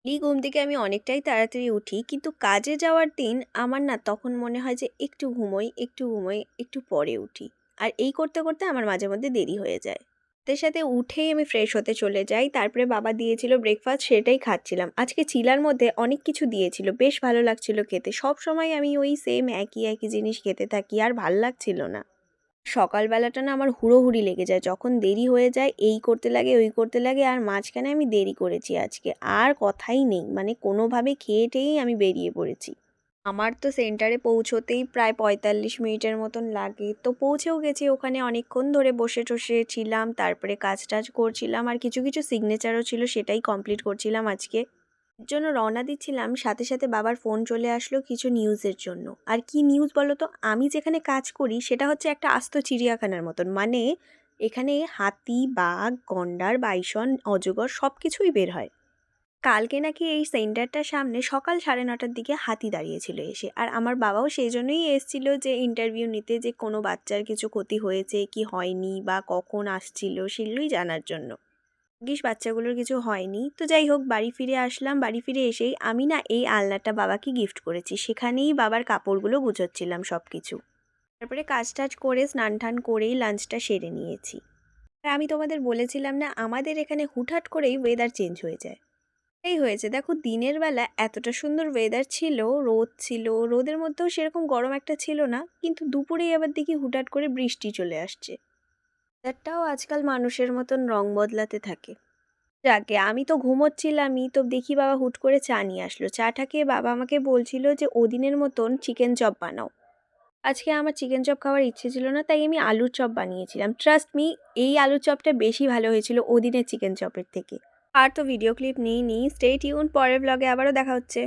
ঘুম থেকে আমি অনেকটাই তাড়াতাড়ি উঠি। কিন্তু কাজে যাওয়ার দিন আমার না তখন মনে হয় যে একটু ঘুমোই, একটু ঘুমোই, একটু পরে উঠি। আর এই করতে, করতে আমার মাঝে মধ্যে দেরি হয়ে যায়। সাথে, সাথে উঠেই আমি ফ্রেশ হতে চলে যাই। তারপরে বাবা দিয়েছিল ব্রেকফাস্ট সেটাই খাচ্ছিলাম। আজকে চিলার মধ্যে অনেক কিছু দিয়েছিল। বেশ ভালো লাগছিল খেতে। সবসময় আমি ওই সেম একই, একই জিনিস খেতে থাকি আর ভাল লাগছিল না। সকালবেলাটা না আমার হুড়োহুড়ি লেগে যায়। যখন দেরি হয়ে যায় এই করতে লাগে, ওই করতে লাগে আর মাঝখানে আমি দেরি করেছি আজকে। আর কথাই নেই। মানে কোনোভাবে খেয়ে-টেয়েই আমি বেরিয়ে পড়েছি। আমার তো সেন্টারে পৌঁছতেই প্রায় ৪৫ মিনিটের মতন লাগে। তো পৌঁছেও গেছি ওখানে অনেকক্ষণ ধরে বসে-টসে ছিলাম। তারপরে কাজ-টাজ করছিলাম। আর কিছু, কিছু সিগনেচারও ছিল সেটাই কমপ্লিট করছিলাম আজকে। এর জন্য রওনা দিচ্ছিলাম সাথে, সাথে বাবার ফোন চলে আসলো কিছু নিউজের জন্য। আর কি নিউজ বলো তো? আমি যেখানে কাজ করি সেটা হচ্ছে একটা আস্ত চিড়িয়াখানার মতন। মানে এখানে হাতি, বাঘ, গন্ডার, বাইসন, অজগর সবকিছুই বের হয়। কালকে নাকি এই সেন্টারটার সামনে সকাল 9:30টার দিকে হাতি দাঁড়িয়েছিল এসে। আর আমার বাবাও সেই জন্যই এসেছিল যে ইন্টারভিউ নিতে যে কোনো বাচ্চার কিছু ক্ষতি হয়েছে কি হয়নি বা কখন আসছিল সেগুলোই জানার জন্য। ভাগ্যিস বাচ্চাগুলোর কিছু হয়নি। তো যাই হোক বাড়ি ফিরে আসলাম। বাড়ি ফিরে এসেই আমি না এই আলনাটা বাবাকে গিফট করেছি। সেখানেই বাবার কাপড়গুলো গুছোচ্ছিলাম সব কিছু। তারপরে কাজ-টাজ করে স্নান-টান করেই লাঞ্চটা সেরে নিয়েছি। আর আমি তোমাদের বলেছিলাম না আমাদের এখানে হুটহাট করেই ওয়েদার চেঞ্জ হয়ে যায়। এই হয়েছে দেখো দিনের বেলা এতটা সুন্দর ওয়েদার ছিল, রোদ ছিল, রোদের মধ্যেও সেরকম গরম একটা ছিল না। কিন্তু দুপুরেই আবার দেখি হুটহাট করে বৃষ্টি চলে আসছে। ওয়েদারটাও আজকাল মানুষের মতন রং বদলাতে থাকে। যাকগে আমি তো ঘুমোচ্ছিলামই তো দেখি বাবা হুট করে চা নিয়ে আসলো। চাটা খেয়ে বাবা আমাকে বলছিল যে ওদিনের মতন চিকেন চপ বানাও। আজকে আমার চিকেন চপ খাওয়ার ইচ্ছে ছিল না তাই আমি আলুর চপ বানিয়েছিলাম। ট্রাস্ট মি এই আলুর চপটা বেশি ভালো হয়েছিল ওদিনের চিকেন চপের থেকে। আর তো ভিডিও ক্লিপ নিইনি। স্টে টিউন পরের ব্লগে আবারও দেখা হচ্ছে।